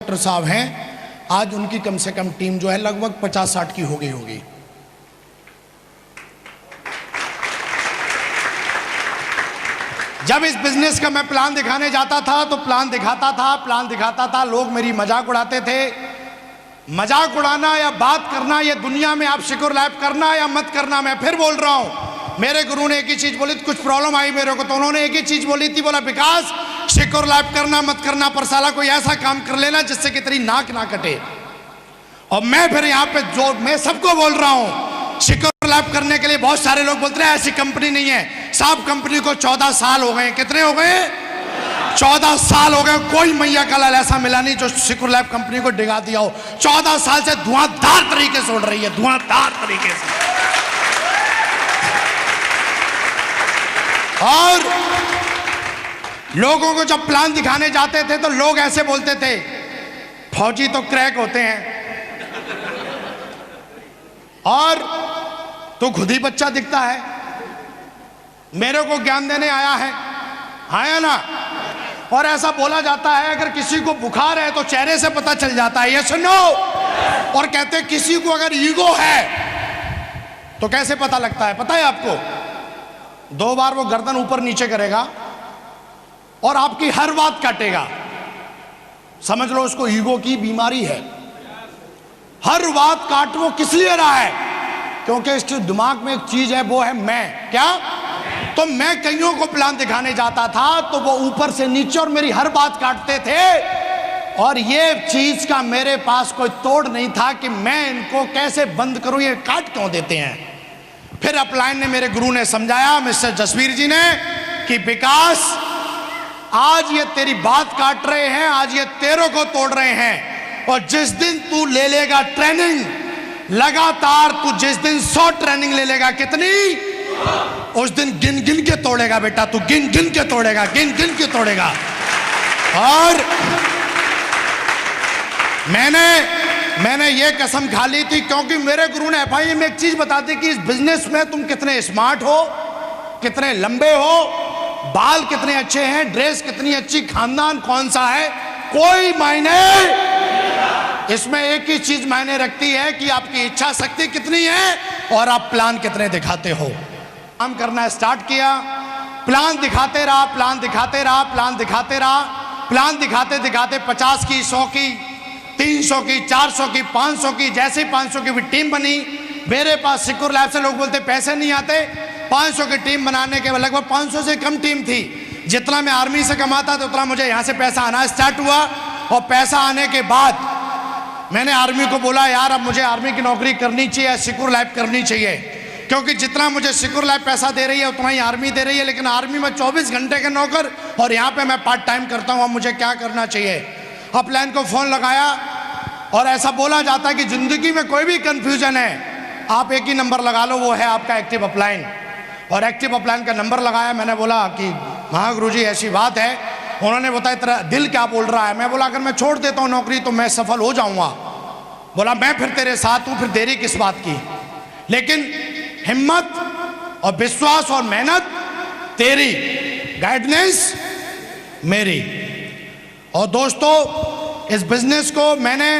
Doctor साहब हैं, आज उनकी कम से कम टीम जो है लगभग 50-60 की हो गई होगी। जब इस बिजनेस का मैं प्लान दिखाने जाता था तो प्लान दिखाता था, लोग मेरी मजाक उड़ाते थे। मजाक उड़ाना या बात करना, ये दुनिया में आप सिक्योर लाइफ करना या मत करना, मैं फिर बोल रहा हूं। मेरे गुरु ने एक ही चीज बोली, कुछ प्रॉब्लम आई मेरे को तो उन्होंने एक ही चीज बोली थी, बोला विकास सिक्योर लाइफ करना मत करना, पर साला कोई ऐसा काम कर लेना जिससे कि तेरी नाक ना कटे। और मैं फिर यहाँ पे जो मैं सबको बोल रहा हूँ, सिक्योर लाइफ करने के लिए बहुत सारे लोग बोलते हैं ऐसी कंपनी नहीं है। साहब कंपनी को 14 साल हो गए। कितने हो गए? 14 साल हो गए। कोई मैया का लाल ऐसा मिला नहीं जो सिक्योर लाइफ कंपनी को डिगा दिया हो। 14 साल से धुआंधार तरीके से उड़ रही है, धुआंधार तरीके से। और लोगों को जब प्लान दिखाने जाते थे तो लोग ऐसे बोलते थे, फौजी तो क्रैक होते हैं और तो खुद ही बच्चा दिखता है। मेरे को ज्ञान देने आया है ना। और ऐसा बोला जाता है अगर किसी को बुखार है तो चेहरे से पता चल जाता है, ये सुनो। और कहते हैं किसी को अगर ईगो है तो कैसे पता लगता है पता है आपको? 2 बार वो गर्दन ऊपर नीचे करेगा और आपकी हर बात काटेगा। समझ लो उसको ईगो की बीमारी है। हर बात काट वो किस लिए रहा है? क्योंकि इसके दिमाग में एक चीज है, वो है मैं। क्या? तो मैं कईयों को प्लान दिखाने जाता था तो वो ऊपर से नीचे और मेरी हर बात काटते थे। और ये चीज का मेरे पास कोई तोड़ नहीं था कि मैं इनको कैसे बंद करूं, ये काट क्यों देते हैं। फिर अपलाइन ने, मेरे गुरु ने समझाया, मिस्टर जसवीर जी ने, कि विकास आज ये तेरी बात काट रहे हैं, आज ये तेरों को तोड़ रहे हैं। और जिस दिन तू ले लेगा ट्रेनिंग लगातार, तू जिस दिन 100 ट्रेनिंग ले लेगा, कितनी? उस दिन गिन गिन के तोड़ेगा बेटा, तू गिन गिन के तोड़ेगा, गिन गिन के तोड़ेगा। और मैंने ये कसम खा ली थी क्योंकि मेरे गुरु ने एफआई में एक चीज बता दी कि इस बिजनेस में तुम कितने स्मार्ट हो, कितने लंबे हो, बाल कितने अच्छे हैं, ड्रेस कितनी अच्छी, खानदान कौन सा है, कोई मायने। इसमें एक ही चीज मायने रखती है कि आपकी इच्छा शक्ति कितनी है और आप प्लान कितने दिखाते हो। काम करना स्टार्ट किया, प्लान दिखाते रहा, प्लान दिखाते रहा, प्लान दिखाते रहा, प्लान दिखाते दिखाते 50 की, 100 की, 300 की, 400 की, 500 की। जैसे 500 की भी टीम बनी, मेरे पास सिक्योर लाइफ से लोग बोलते पैसे नहीं आते। 500 की टीम बनाने के लगभग 500 से कम टीम थी। जितना मैं आर्मी से कमाता था उतना मुझे यहाँ से पैसा आना स्टार्ट हुआ। और पैसा आने के बाद मैंने आर्मी को बोला, यार अब मुझे आर्मी की नौकरी करनी चाहिए, सिक्योर लाइफ करनी चाहिए। क्योंकि जितना मुझे सिक्योर लाइफ पैसा दे रही है उतना ही आर्मी दे रही है। लेकिन आर्मी में 24 घंटे के नौकर और यहाँ पे मैं पार्ट टाइम करता हूँ। अब मुझे क्या करना चाहिए? अपलाइन को फोन लगाया और ऐसा बोला जाता है कि जिंदगी में कोई भी कंफ्यूजन है आप एक ही नंबर लगा लो, वो है आपका एक्टिव अपलाइन। और एक्टिव अपलाइन का नंबर लगाया। मैंने बोला कि महागुरु जी ऐसी बात है। उन्होंने बताया तेरा दिल क्या बोल रहा है? मैं बोला अगर मैं छोड़ देता हूँ नौकरी तो मैं सफल हो जाऊंगा। बोला मैं फिर तेरे साथ हूँ, फिर देरी किस बात की, लेकिन हिम्मत और विश्वास और मेहनत तेरी, गाइडेंस मेरी। और दोस्तों इस बिजनेस को मैंने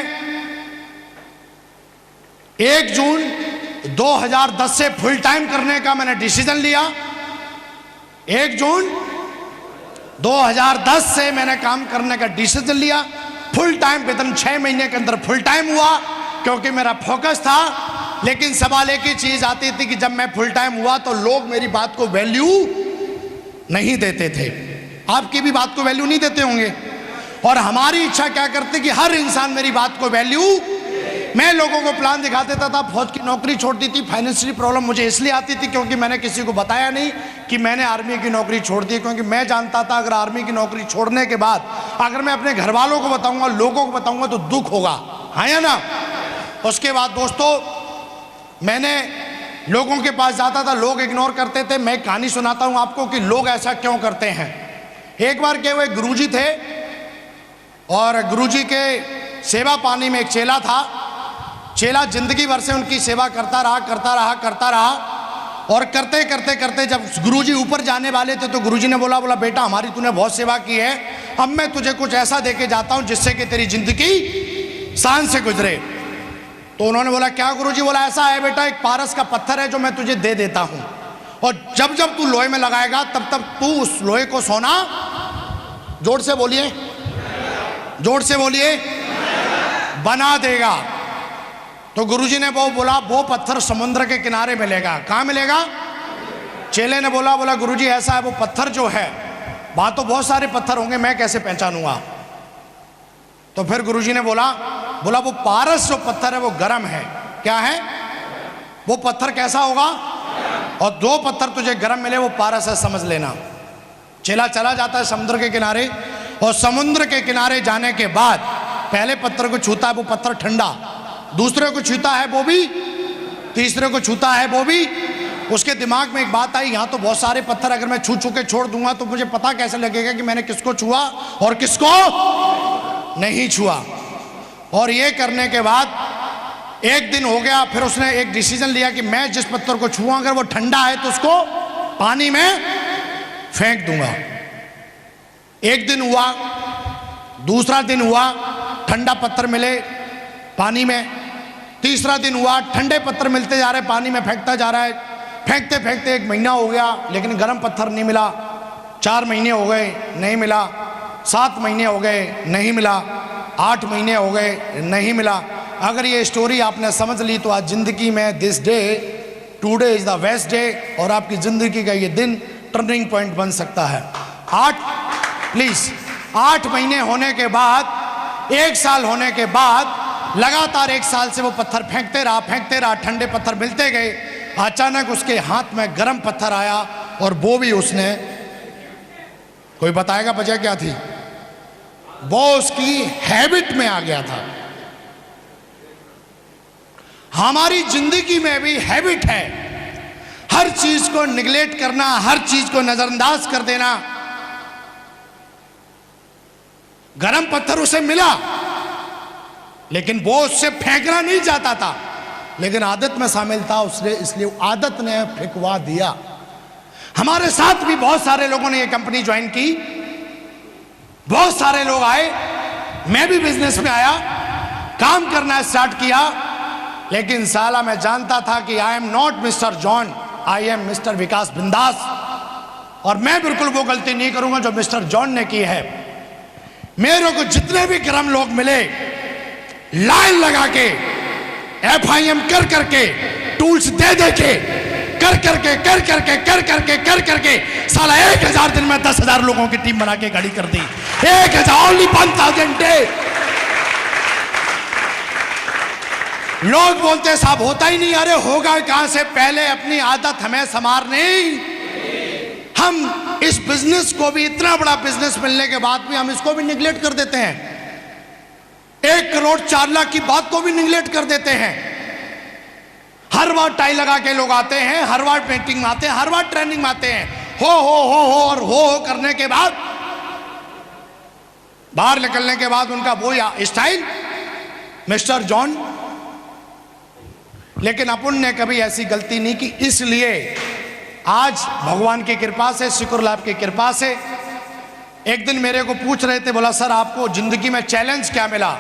1 जून 2010 से फुल टाइम करने का मैंने डिसीजन लिया। 1 जून 2010 से मैंने काम करने का डिसीजन लिया। फुल टाइम विदिन 6 महीने के अंदर फुल टाइम हुआ क्योंकि मेरा फोकस था। लेकिन सवाल एक ही चीज आती थी कि जब मैं फुल टाइम हुआ तो लोग मेरी बात को वैल्यू नहीं देते थे। आपकी भी बात को वैल्यू नहीं देते होंगे। और हमारी इच्छा क्या करती कि हर इंसान मेरी बात को वैल्यू। मैं लोगों को प्लान दिखा देता था, फौज की नौकरी छोड़ दी थी। फाइनेंशियली प्रॉब्लम मुझे इसलिए आती थी क्योंकि मैंने किसी को बताया नहीं कि मैंने आर्मी की नौकरी छोड़ दी। क्योंकि मैं जानता था अगर आर्मी की नौकरी छोड़ने के बाद अगर मैं अपने घर वालों को बताऊंगा, लोगों को बताऊंगा तो दुख होगा, हाँ या ना। उसके बाद दोस्तों मैंने लोगों के पास जाता था, लोग इग्नोर करते थे। मैं कहानी सुनाता हूं आपको कि लोग ऐसा क्यों करते हैं। एक बार के वो एक गुरुजी थे और गुरुजी के सेवा पानी में एक चेला था। चेला जिंदगी भर से उनकी सेवा करता रहा और करते करते करते जब गुरुजी ऊपर जाने वाले थे तो गुरुजी ने बोला बेटा हमारी तूने बहुत सेवा की है, अब मैं तुझे कुछ ऐसा देके जाता हूं जिससे कि तेरी जिंदगी शान से गुजरे। तो उन्होंने बोला क्या गुरुजी? बोला ऐसा है बेटा, एक पारस का पत्थर है जो मैं तुझे दे देता हूं, और जब जब तू लोहे में लगाएगा तब तब तू उस लोहे को सोना, जोर से बोलिए, जोर से बोलिए, बना देगा। तो गुरुजी ने वो बोला वो पत्थर समुद्र के किनारे मिलेगा। कहाँ मिलेगा? चेले ने बोला गुरुजी ऐसा है, वो पत्थर जो है, वहां तो बहुत सारे पत्थर होंगे, मैं कैसे पहचानूंगा? तो फिर गुरुजी ने बोला वो पारस जो पत्थर है वो गर्म है। क्या है वो पत्थर? कैसा होगा? और दो पत्थर तुझे गर्म मिले वो पारस है, समझ लेना। चेला चला जाता है समुद्र के किनारे, और समुद्र के किनारे जाने के बाद पहले पत्थर को छूता है, वो पत्थर ठंडा, दूसरे को छूता है वो भी, तीसरे को छूता है वो भी। उसके दिमाग में एक बात आई, यहाँ तो बहुत सारे पत्थर, अगर मैं छू के छोड़ दूंगा तो मुझे पता कैसे लगेगा कि मैंने किसको छुआ और किसको नहीं छुआ। और ये करने के बाद एक दिन हो गया, फिर उसने एक डिसीजन लिया कि मैं जिस पत्थर को छुआ अगर वो ठंडा है तो उसको पानी में फेंक दूंगा। एक दिन हुआ, दूसरा दिन हुआ, ठंडा पत्थर मिले पानी में, तीसरा दिन हुआ, ठंडे पत्थर मिलते जा रहे, पानी में फेंकता जा रहा है, फेंकते फेंकते एक महीना हो गया लेकिन गर्म पत्थर नहीं मिला। 4 महीने हो गए नहीं मिला, 7 महीने हो गए नहीं मिला, 8 महीने हो गए नहीं मिला। अगर ये स्टोरी आपने समझ ली तो आज जिंदगी में this day, today is the best day, और आपकी जिंदगी का ये दिन टर्निंग पॉइंट बन सकता है। 8 महीने होने के बाद, 1 साल होने के बाद, लगातार 1 साल से वो पत्थर फेंकते रहा, ठंडे पत्थर मिलते गए। अचानक उसके हाथ में गर्म पत्थर आया, और वो भी उसने, कोई बताएगा वजह क्या थी? वो उसकी हैबिट में आ गया था। हमारी जिंदगी में भी हैबिट है, हर चीज को निगलेक्ट करना, हर चीज को नजरअंदाज कर देना। गरम पत्थर उसे मिला लेकिन वो उससे फेंकना नहीं चाहता था, लेकिन आदत में शामिल था उसने, इसलिए आदत ने फेंकवा दिया। हमारे साथ भी बहुत सारे लोगों ने ये कंपनी ज्वाइन की, बहुत सारे लोग आए, मैं भी बिजनेस में आया, काम करना स्टार्ट किया, लेकिन साला मैं जानता था कि I am not mister John, I am mister Vikas Bindaas, और मैं बिल्कुल वो गलती नहीं करूंगा जो मिस्टर जॉन ने की है। मेरे को जितने भी गर्म लोग मिले, लाइन लगा के, FIM कर करके, टूल्स दे के, कर करके साला 1000 दिन में 10,000 लोगों की टीम बना के गाड़ी कर दी। 1000 डे। लोग बोलते साहब होता ही नहीं, अरे होगा कहां से? पहले अपनी आदत हमें संवारनी। हम इस बिजनेस को भी, इतना बड़ा बिजनेस मिलने के बाद भी हम इसको भी निगलेक्ट कर देते हैं। 1 करोड़ 4 लाख की बात को भी निगलेक्ट कर देते हैं। हर बार टाई लगा के लोग आते हैं, हर बार मीटिंग में आते हैं, हर बार ट्रेनिंग में आते हैं, हो और हो करने के बाद, बाहर निकलने के बाद उनका वो स्टाइल मिस्टर जॉन। लेकिन अपन ने कभी ऐसी गलती नहीं की, इसलिए आज भगवान की कृपा से, शुक्र लाभ की कृपा से, एक दिन मेरे को पूछ रहे थे, बोला सर आपको जिंदगी में चैलेंज क्या मिला?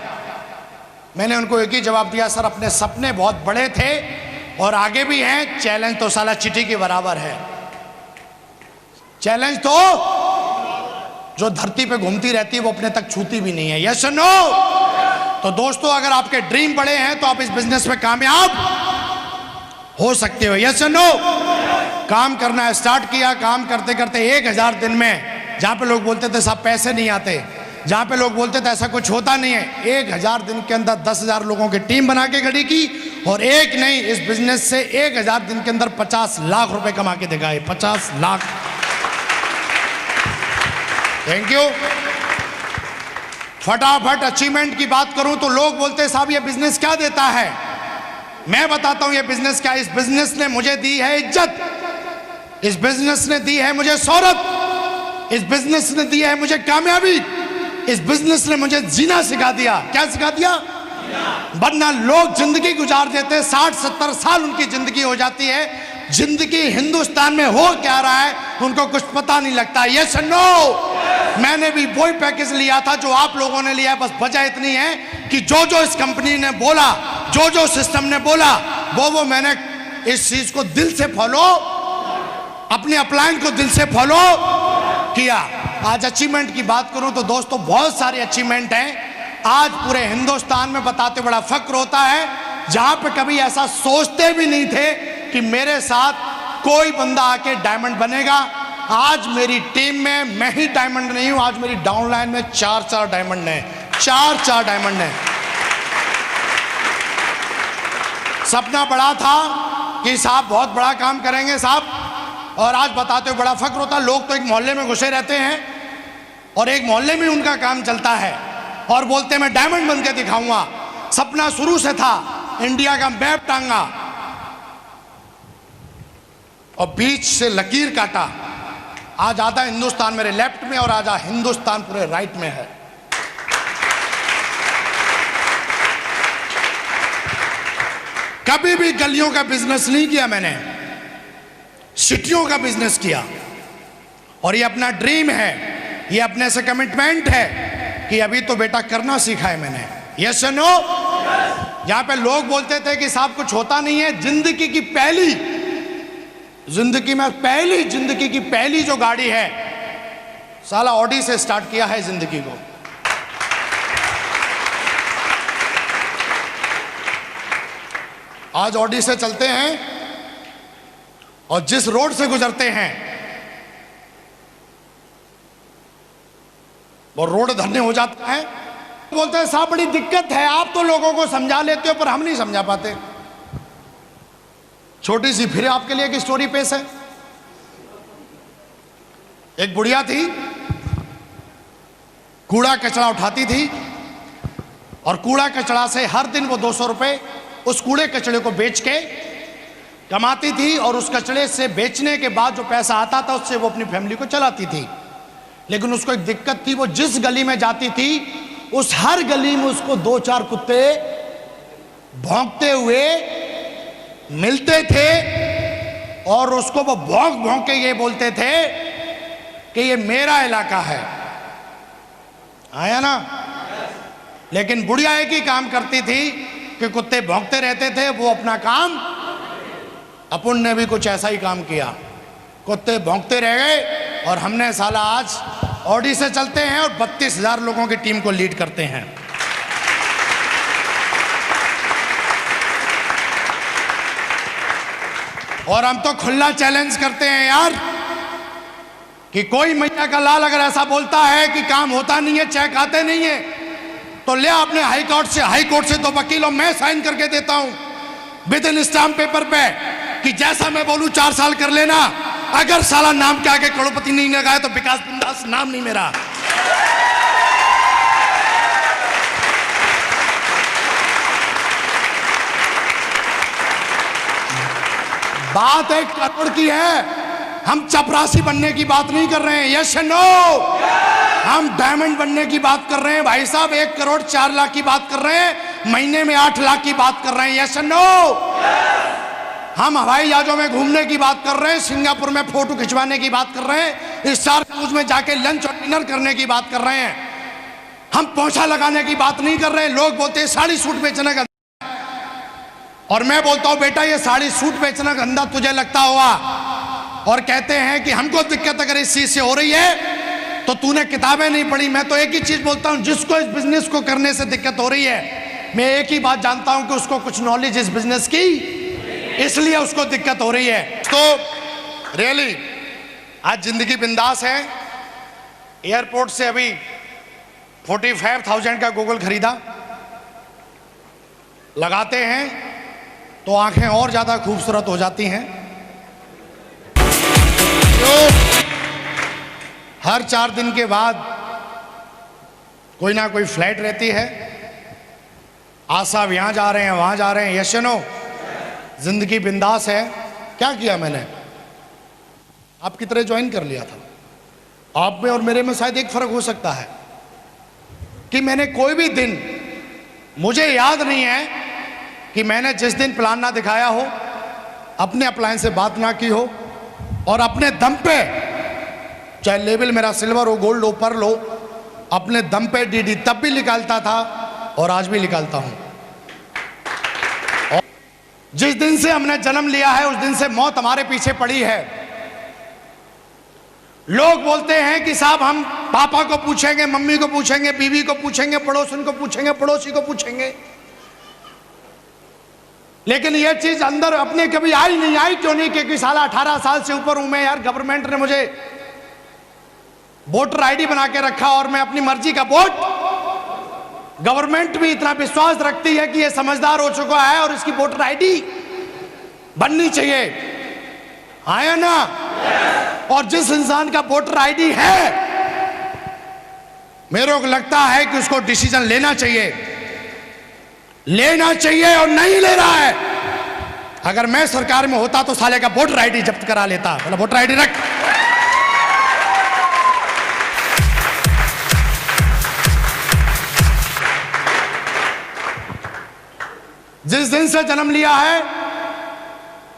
मैंने उनको एक ही जवाब दिया, सर अपने सपने बहुत बड़े थे और आगे भी हैं, चैलेंज तो साला चिट्ठी के बराबर है। चैलेंज तो जो धरती पे घूमती रहती है वो अपने तक छूती भी नहीं है। यस और नो? तो दोस्तों अगर आपके ड्रीम बड़े हैं तो आप इस बिजनेस में कामयाब हो सकते हो। यस और नो? काम करना स्टार्ट किया, काम करते करते 1000 दिन में, जहां पे लोग बोलते थे साहब पैसे नहीं आते, जहां पे लोग बोलते थे ऐसा कुछ होता नहीं है, 1000 दिन के अंदर 10,000 लोगों की टीम बना के खड़ी की, और एक नहीं, इस बिजनेस से 1000 दिन के अंदर 50 लाख रुपए कमा के दिखाए। 50 लाख। Thank you. फटाफट अचीवमेंट की बात करूं तो लोग बोलते साहब ये बिजनेस क्या देता है? मैं बताता हूं ये बिजनेस क्या। इस बिजनेस ने मुझे दी है इज्जत, इस बिजनेस ने दी है मुझे शोहरत, इस बिजनेस ने दी है मुझे कामयाबी, इस बिजनेस ने मुझे जीना सिखा दिया। क्या सिखा दिया? वरना लोग जिंदगी गुजार देते, 60-70 साल उनकी जिंदगी हो जाती है, जिंदगी हिंदुस्तान में हो क्या रहा है उनको कुछ पता नहीं लगता। यस नो, मैंने भी वही पैकेज लिया था जो आप लोगों ने लिया, बस वजह इतनी है कि जो जो इस कंपनी ने बोला, जो जो सिस्टम ने बोला, वो मैंने इस चीज को दिल से फॉलो, अपने अपलाइन को दिल से फॉलो किया। आज अचीवमेंट की बात करूं तो दोस्तों बहुत सारे अचीवमेंट हैं। आज पूरे हिंदुस्तान में बताते बड़ा फक्र होता है, जहां पे कभी ऐसा सोचते भी नहीं थे कि मेरे साथ कोई बंदा आके डायमंड बनेगा। आज मेरी टीम में मैं ही डायमंड नहीं हूं, आज मेरी डाउनलाइन में 4 डायमंड हैं, 4 डायमंड हैं। सपना बड़ा था कि साहब बहुत बड़ा काम करेंगे साहब, और आज बताते हुए बड़ा फक्र होता है। लोग तो एक मोहल्ले में घुसे रहते हैं और एक मोहल्ले में उनका काम चलता है और बोलते मैं डायमंड बन के दिखाऊंगा। सपना शुरू से था, इंडिया का मैप टांगा और बीच से लकीर काटा। आज आधा हिंदुस्तान मेरे लेफ्ट में और आधा हिंदुस्तान पूरे राइट में है। कभी भी गलियों का बिजनेस नहीं किया मैंने, सिटियों का बिजनेस किया। और ये अपना ड्रीम है, ये अपने से कमिटमेंट है कि अभी तो बेटा करना सीखा है मैंने। यस नो, जहां पे लोग बोलते थे कि साहब कुछ होता नहीं है, जिंदगी की पहली जो गाड़ी है साला ऑडी से स्टार्ट किया है जिंदगी को। आज ऑडी से चलते हैं और जिस रोड से गुजरते हैं वो रोड धन्य हो जाता है। बोलते हैं साहब बड़ी दिक्कत है, आप तो लोगों को समझा लेते हो पर हम नहीं समझा पाते। छोटी सी फिर आपके लिए एक स्टोरी पेश है। एक बुढ़िया थी, कूड़ा कचरा उठाती थी और कूड़ा कचरा से हर दिन वो 200 रुपए उस कूड़े कचड़े को बेच के कमाती थी और उस कचड़े से बेचने के बाद जो पैसा आता था उससे वो अपनी फैमिली को चलाती थी। लेकिन उसको एक दिक्कत थी, वो जिस गली में जाती थी उस हर गली में उसको 2-4 कुत्ते भौंकते हुए मिलते थे और उसको वो भौंक भौंक के ये बोलते थे कि ये मेरा इलाका है। आया ना? लेकिन बुढ़िया एक ही काम करती थी कि कुत्ते भौंकते रहते थे, वो अपना काम। अपन ने भी कुछ ऐसा ही काम किया, कुत्ते भौंकते रह गए और हमने साला आज ऑडी से चलते हैं और 32,000 लोगों की टीम को लीड करते हैं। और हम तो खुला चैलेंज करते हैं यार कि कोई मैया का लाल अगर ऐसा बोलता है कि काम होता नहीं है, चेक आते नहीं है, तो ले अपने हाई कोर्ट से 2 वकीलों मैं साइन करके देता हूं विद इन स्टाम्प पेपर पे कि जैसा मैं बोलूं 4 साल कर लेना। अगर साला नाम के आगे करोड़पति नहीं लगाया तो विकास बिंदास नाम नहीं मेरा। बात 1 करोड़ की है, हम चपरासी बनने की बात नहीं कर रहे हैं। यस नो, हम डायमंड बनने की बात कर रहे हैं भाई साहब। 1 करोड़ 4 लाख की बात कर रहे हैं, महीने में 8 लाख की बात कर रहे हैं। यस नो, हम हवाई जहाजों में घूमने की बात कर रहे हैं, सिंगापुर में फोटो खिंचवाने की बात कर रहे हैं, स्टार क्रूज में जाके लंच और डिनर करने की बात कर रहे हैं। हम पोछा लगाने की बात नहीं कर रहे हैं। लोग बोलते हैं साड़ी सूट बेचने का, और मैं बोलता हूं बेटा ये साड़ी सूट बेचना गंदा तुझे लगता होगा, और कहते हैं कि हमको दिक्कत अगर इस चीज से हो रही है तो तूने किताबें नहीं पढ़ी। मैं तो एक ही चीज बोलता हूं, जिसको इस बिजनेस को करने से दिक्कत हो रही है, मैं एक ही बात जानता हूं कि उसको कुछ नॉलेज इस बिजनेस की, इसलिए उसको दिक्कत हो रही है। तो रियली आज जिंदगी बिंदास है। एयरपोर्ट से अभी 45,000 का गूगल खरीदा, लगाते हैं तो आंखें और ज्यादा खूबसूरत हो जाती हैं। तो हर 4 दिन के बाद कोई ना कोई फ्लाइट रहती है। आज साहब यहाँ जा रहे हैं, वहाँ जा रहे हैं। यस नो, जिंदगी बिंदास है। क्या किया मैंने? आपकी तरह ज्वाइन कर लिया था। आप में और मेरे में शायद एक फर्क हो सकता है कि मैंने कोई भी दिन, मुझे याद नहीं है कि मैंने जिस दिन प्लान ना दिखाया हो, अपने अप्लायंस से बात ना की हो और अपने दम पे, चाहे लेवल मेरा सिल्वर हो, गोल्ड हो, पर्ल हो, अपने दम पे डीडी तब भी निकालता था और आज भी निकालता हूं। और जिस दिन से हमने जन्म लिया है उस दिन से मौत हमारे पीछे पड़ी है। लोग बोलते हैं कि साहब हम पापा को पूछेंगे, मम्मी को पूछेंगे, बीवी को पूछेंगे, पड़ोसन को पूछेंगे, पड़ोसी को पूछेंगे, लेकिन यह चीज अंदर अपने कभी आई नहीं। आई क्यों नहीं? क्योंकि साला 18 साल से ऊपर हूं मैं यार। गवर्नमेंट ने मुझे वोटर आईडी बना के रखा और मैं अपनी मर्जी का वोट, गवर्नमेंट भी इतना विश्वास रखती है कि यह समझदार हो चुका है और इसकी वोटर आईडी बननी चाहिए। आया ना? और जिस इंसान का वोटर आईडी है, मेरे को लगता है कि उसको डिसीजन लेना चाहिए और नहीं ले रहा है। अगर मैं सरकार में होता तो साले का वोटर आईडी जब्त करा लेता। बोला वोटर आईडी रख। जिस दिन से जन्म लिया है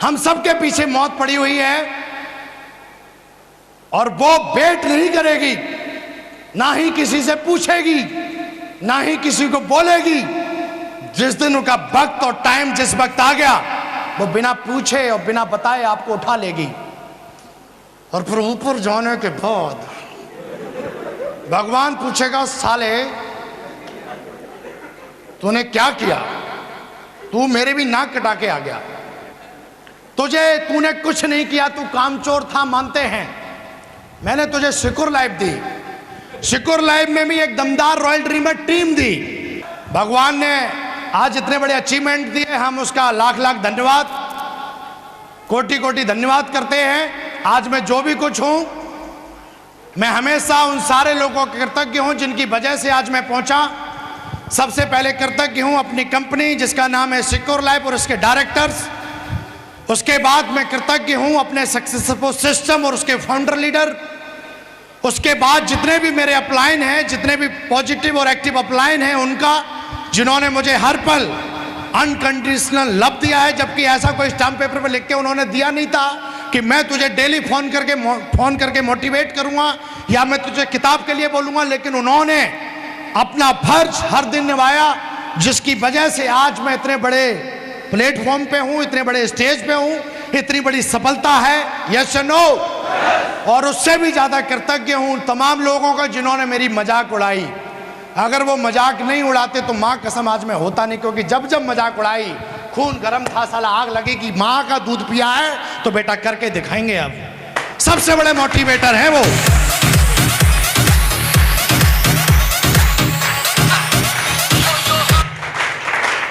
हम सबके पीछे मौत पड़ी हुई है और वो वेट नहीं करेगी, ना ही किसी से पूछेगी, ना ही किसी को बोलेगी। जिस दिन उनका वक्त और टाइम जिस वक्त आ गया, वो बिना पूछे और बिना बताए आपको उठा लेगी और फिर ऊपर जाने के बाद भगवान पूछेगा, साले तूने क्या किया? तू मेरे भी नाक कटा के आ गया। तूने कुछ नहीं किया, तू कामचोर था, मानते हैं। मैंने तुझे सिक्योर लाइफ दी, सिक्योर लाइफ में भी एक दमदार रॉयल ड्रीमर टीम दी। भगवान ने आज इतने बड़े अचीवमेंट दिए, हम उसका लाख लाख धन्यवाद, कोटि कोटि धन्यवाद करते हैं। आज मैं जो भी कुछ हूं, मैं हमेशा उन सारे लोगों के कृतज्ञ हूं जिनकी वजह से आज मैं पहुंचा। सबसे पहले कृतज्ञ हूं अपनी कंपनी जिसका नाम है सिक्योर लाइफ और उसके डायरेक्टर्स। उसके बाद मैं कृतज्ञ हूं अपने सक्सेसफुल सिस्टम और उसके फाउंडर लीडर। उसके बाद जितने भी मेरे अपलाइन हैं, जितने भी पॉजिटिव और एक्टिव अपलाइन हैं उनका, जिन्होंने मुझे हर पल अनकंडीशनल लव दिया है, जबकि ऐसा कोई स्टाम्प पेपर पर लिख के उन्होंने दिया नहीं था कि मैं तुझे डेली फोन करके मोटिवेट करूंगा या मैं तुझे किताब के लिए बोलूंगा, लेकिन उन्होंने अपना फर्ज हर दिन निभाया, जिसकी वजह से आज मैं इतने बड़े प्लेटफॉर्म पे हूं, इतने बड़े स्टेज पे हूं, इतनी बड़ी सफलता है। Yes no? और उससे भी ज्यादा कृतज्ञ हूं तमाम लोगों का जिन्होंने मेरी मजाक उड़ाई। अगर वो मजाक नहीं उड़ाते तो माँ कसम आज मैं होता नहीं, क्योंकि जब जब मजाक उड़ाई खून गर्म था, साला आग लगी कि माँ का दूध पिया है तो बेटा करके दिखाएंगे। अब सबसे बड़े मोटिवेटर हैं वो।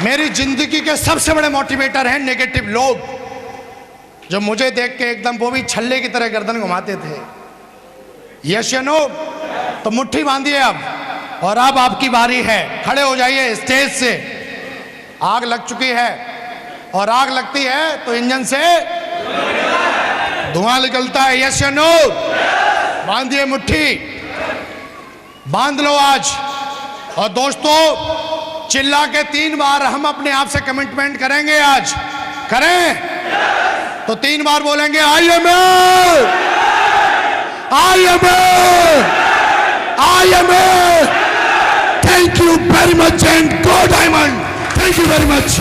मेरी जिंदगी के सबसे बड़े मोटिवेटर हैं नेगेटिव लोग, जो मुझे देख के एकदम वो भी छल्ले की तरह गर्दन घुमाते थे। यस या नो? तो मुट्ठी बांधिए अब, और अब आपकी बारी है। खड़े हो जाइए स्टेज से। आग लग चुकी है और आग लगती है तो इंजन से धुआं निकलता है। यस या नो? बांधिए मुट्ठी, बांध लो आज। और दोस्तों चिल्ला के 3 बार हम अपने आप से कमिटमेंट करेंगे। आज करें तो 3 बार बोलेंगे, I am thank you very much and go diamond. Thank you very much.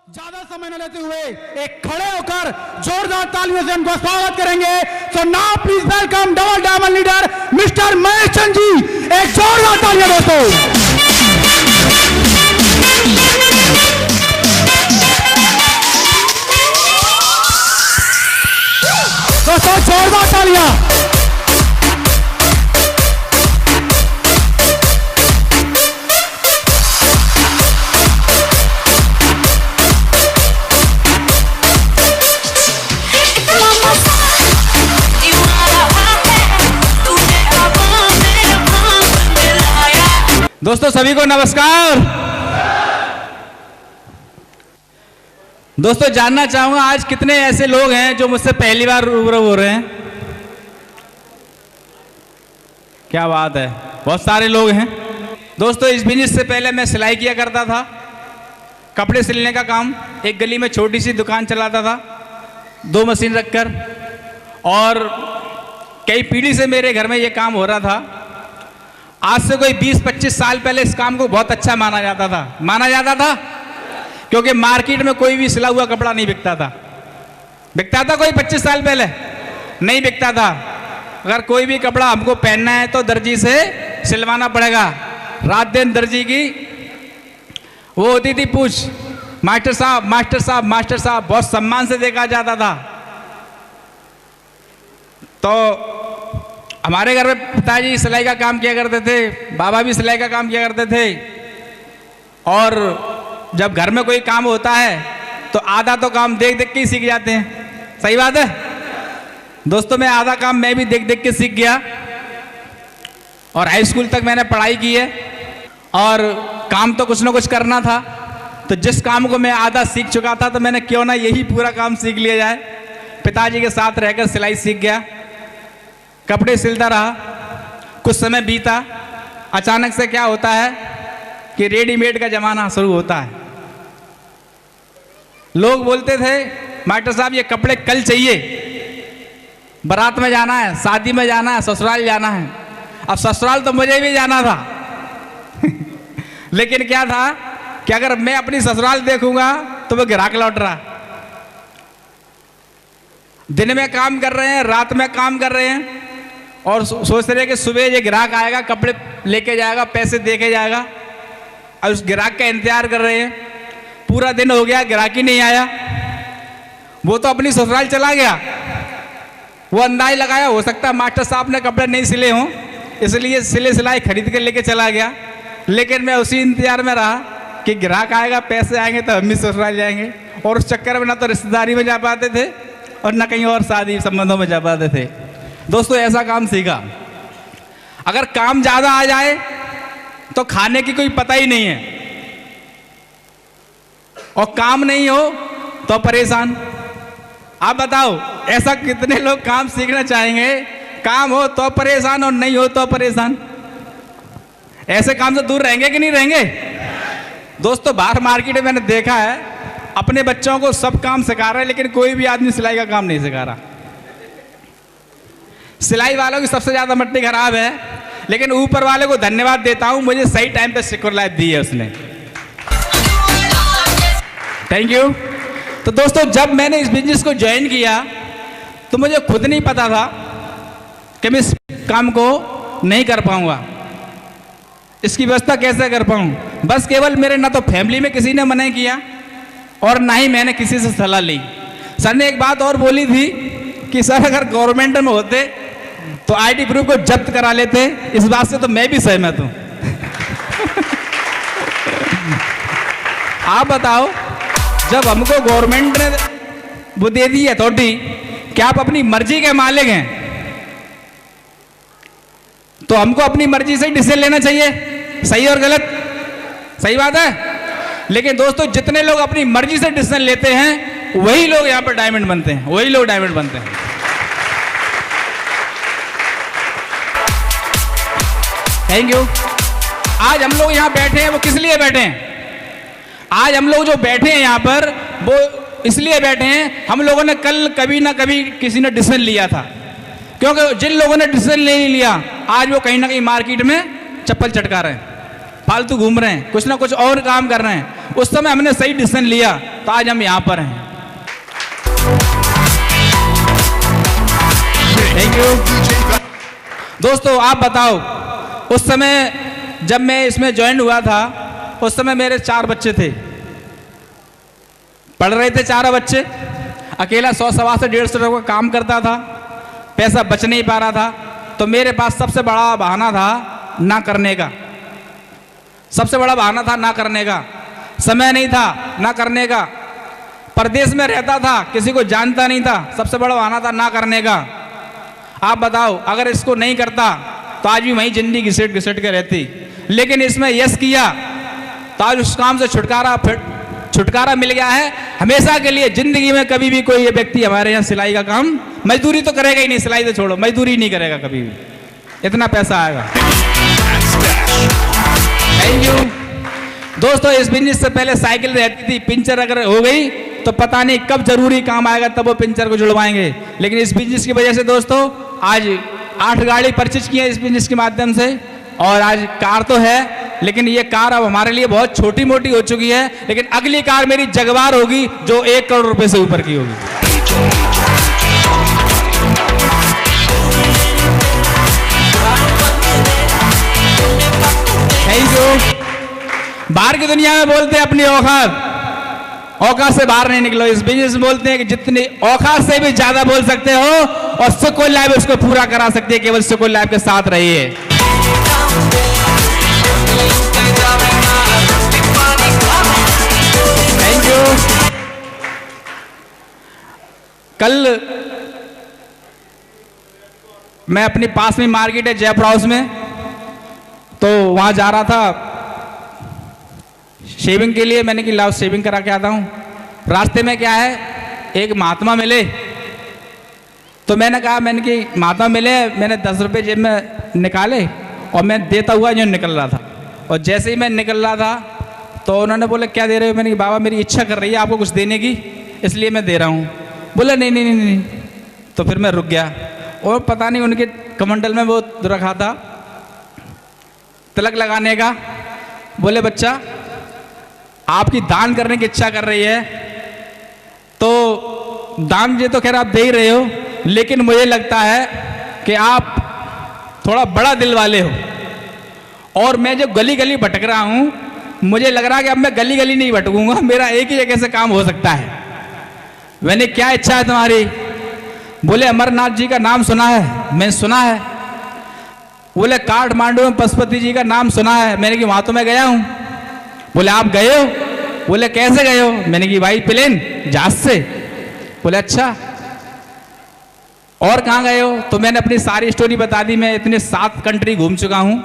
ज्यादा समय न लेते हुए एक खड़े होकर जोरदार तालियों से उनका स्वागत करेंगे। So now please welcome double diamond leader mister Mahesh Chand ji. एक जोरदार तालियां दोस्तों। दोस्तों जोरदार तालियां। दोस्तों सभी को नमस्कार। दोस्तों जानना चाहूंगा आज कितने ऐसे लोग हैं जो मुझसे पहली बार रूबरू हो रहे हैं? क्या बात है, बहुत सारे लोग हैं। दोस्तों इस बिजनेस से पहले मैं सिलाई किया करता था, कपड़े सिलने का काम। एक गली में छोटी सी दुकान चलाता था, 2 मशीन रखकर, और कई पीढ़ी से मेरे घर में ये काम हो रहा था। आज से कोई 20-25 साल पहले इस काम को बहुत अच्छा माना जाता था, क्योंकि मार्केट में कोई भी सिला हुआ कपड़ा नहीं बिकता था। बिकता था कोई 25 साल पहले? नहीं बिकता था। अगर कोई भी कपड़ा हमको पहनना है तो दर्जी से सिलवाना पड़ेगा। रात दिन दर्जी की वो होती थी पूछ, मास्टर साहब मास्टर साहब मास्टर साहब, बहुत सम्मान से देखा जाता था। तो हमारे घर में पिताजी सिलाई का काम किया करते थे, बाबा भी सिलाई का काम किया करते थे। और जब घर में कोई काम होता है तो आधा तो काम देख देख के ही सीख जाते हैं। सही बात है दोस्तों, मैं आधा काम मैं भी देख देख के सीख गया। और हाई स्कूल तक मैंने पढ़ाई की है, और काम तो कुछ ना कुछ करना था। तो जिस काम को मैं आधा सीख चुका था, तो मैंने क्यों ना यही पूरा काम सीख लिया जाए। पिताजी के साथ रहकर सिलाई सीख गया, कपड़े सिलता रहा। कुछ समय बीता, अचानक से क्या होता है कि रेडीमेड का ज़माना शुरू होता है। लोग बोलते थे, मास्टर साहब ये कपड़े कल चाहिए, बारात में जाना है, शादी में जाना है, ससुराल जाना है। अब ससुराल तो मुझे भी जाना था लेकिन क्या था कि अगर मैं अपनी ससुराल देखूंगा तो वो ग्राहक लौट रहा। दिन में काम कर रहे हैं, रात में काम कर रहे हैं, और सोच रहे हैं कि सुबह ये ग्राहक आएगा, कपड़े लेके जाएगा, पैसे दे के जाएगा, और उस ग्राहक का इंतजार कर रहे हैं। पूरा दिन हो गया, ग्राहक ही नहीं आया। वो तो अपनी ससुराल चला गया। वो अंदाज लगाया, हो सकता है मास्टर साहब ने कपड़े नहीं सिले हों, इसलिए सिले सिलाई खरीद के लेके चला गया। लेकिन मैं उसी इंतजार में रहा कि ग्राहक आएगा, पैसे आएंगे तो हम भी ससुराल जाएंगे। और उस चक्कर में ना तो रिश्तेदारी में जा पाते थे और ना कहीं और शादी संबंधों में जा पाते थे। दोस्तों ऐसा काम सीखा। अगर काम ज़्यादा आ जाए तो खाने की कोई पता ही नहीं है, और काम नहीं हो तो परेशान। आप बताओ, ऐसा कितने लोग काम सीखना चाहेंगे? काम हो तो परेशान और नहीं हो तो परेशान। ऐसे काम से दूर रहेंगे कि नहीं रहेंगे? दोस्तों बाहर मार्केट में मैंने देखा है, अपने बच्चों को सब काम सिखा रहे हैं, लेकिन कोई भी आदमी सिलाई का काम नहीं सिखा रहा। सिलाई वालों की सबसे ज़्यादा मट्टी खराब है, लेकिन ऊपर वाले को धन्यवाद देता हूं, मुझे सही टाइम पे सिक्योर लाइफ दी है उसने। Thank you. तो दोस्तों जब मैंने इस बिजनेस को ज्वाइन किया तो मुझे खुद नहीं पता था कि मैं इस काम को नहीं कर पाऊंगा, इसकी व्यवस्था कैसे कर पाऊं। बस केवल मेरे ना तो फैमिली में किसी ने मना किया और ना ही मैंने किसी से सलाह ली। सर ने एक बात और बोली थी कि सर अगर गवर्नमेंट में होते तो आईडी प्रूफ को जब्त करा लेते। इस बात से तो मैं भी सहमत हूं। आप बताओ, जब हमको गवर्नमेंट ने वो दे दी अथॉरिटी कि आप अपनी मर्जी के मालिक हैं, तो हमको अपनी मर्जी से ही डिसीजन लेना चाहिए। सही और गलत, सही बात है। लेकिन दोस्तों जितने लोग अपनी मर्जी से डिसीजन लेते हैं वही लोग यहां पर डायमंड बनते हैं, वही लोग डायमंड बनते हैं। Thank you. आज हम लोग यहां बैठे हैं, वो किस लिए बैठे हैं? आज हम लोग जो बैठे हैं यहां पर वो इसलिए बैठे हैं, हम लोगों ने कल कभी ना कभी किसी ने डिसीजन लिया था। क्योंकि जिन लोगों ने डिसीजन नहीं लिया आज वो कहीं ना कहीं मार्केट में चप्पल चटका रहे हैं, फालतू घूम रहे हैं, कुछ ना कुछ और काम कर रहे हैं। उस समय हमने सही डिसीजन लिया तो आज हम यहां पर हैं। Thank you. दोस्तों आप बताओ, उस समय जब मैं इसमें ज्वाइन हुआ था उस समय मेरे 4 बच्चे थे, पढ़ रहे थे 4 बच्चे। अकेला 100 सवा से 150 रुपये का काम करता था, पैसा बच नहीं पा रहा था। तो मेरे पास सबसे बड़ा बहाना था ना करने का, सबसे बड़ा बहाना था ना करने का। समय नहीं था ना करने का, परदेश में रहता था, किसी को जानता नहीं था, सबसे बड़ा बहाना था ना करने का। आप बताओ अगर इसको नहीं करता तो आज भी वहीं जिंदगी घिसेट घिसेट के रहती। लेकिन इसमें यस किया तो आज उस काम से छुटकारा मिल गया है हमेशा के लिए। जिंदगी में कभी भी कोई व्यक्ति हमारे यहाँ सिलाई का काम, मजदूरी तो करेगा ही नहीं, सिलाई तो छोड़ो, मजदूरी नहीं करेगा कभी भी, इतना पैसा आएगा। Thank you. दोस्तों, इस बिजनेस से पहले साइकिल रहती थी, पंचर अगर हो गई तो पता नहीं कब जरूरी काम आएगा, तब वो पंचर को जुड़वाएंगे। लेकिन इस बिजनेस की वजह से दोस्तों आज 8 गाड़ी परचेज की है इस बिजनेस के माध्यम से, और आज कार तो है, लेकिन ये कार अब हमारे लिए बहुत छोटी मोटी हो चुकी है। लेकिन अगली कार मेरी जगवार होगी जो 1 करोड़ रुपए से ऊपर की होगी। Thank you. बाहर की दुनिया में बोलते हैं अपनी औकात से बाहर नहीं निकलो। इस बिजनेस में बोलते हैं कि जितनी औकात से भी ज्यादा बोल सकते हो, और सुकून लाइफ उसको पूरा करा सकती है, केवल सुकून लाइफ के साथ रहिए। Thank you. कल मैं अपने पास में मार्केट है जयपुर हाउस में, तो वहां जा रहा था शेविंग के लिए। मैंने कि लाओ शेविंग करा के आता हूँ। रास्ते में क्या है, एक महात्मा मिले, तो मैंने कहा, मैंने कि महात्मा मिले, मैंने 10 रुपये जेब में निकाले और मैं देता हुआ जो निकल रहा था, और जैसे ही मैं निकल रहा था तो उन्होंने बोला क्या दे रहे हो? मैंने कहा बाबा मेरी इच्छा कर रही है आपको कुछ देने की, इसलिए मैं दे रहा हूँ। बोला नहीं नहीं नहीं नहीं। तो फिर मैं रुक गया, और पता नहीं उनके कमंडल में वो रखा था तिलक लगाने का। बोले बच्चा आपकी दान करने की इच्छा कर रही है, तो दान ये तो खैर आप दे ही रहे हो, लेकिन मुझे लगता है कि आप थोड़ा बड़ा दिल वाले हो, और मैं जो गली गली भटक रहा हूँ, मुझे लग रहा है कि अब मैं गली गली नहीं भटकूंगा, मेरा एक ही जगह से काम हो सकता है। मैंने क्या इच्छा है तुम्हारी? बोले अमरनाथ जी का नाम सुना है? मैंने सुना है। बोले काठमांडू में पशुपति जी का नाम सुना है? मैंने कि वहां तो मैं गया हूं। बोले आप गए हो? बोले कैसे गए हो? मैंने कि भाई प्लेन, जहाज से। बोले अच्छा, और कहाँ गए हो? तो मैंने अपनी सारी स्टोरी बता दी। मैं इतने 7 कंट्री घूम चुका हूं,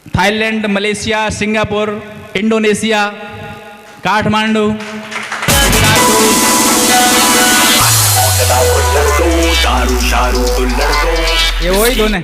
Thailand, Malaysia, Singapore, Indonesia, Kathmandu. ये वही दोनों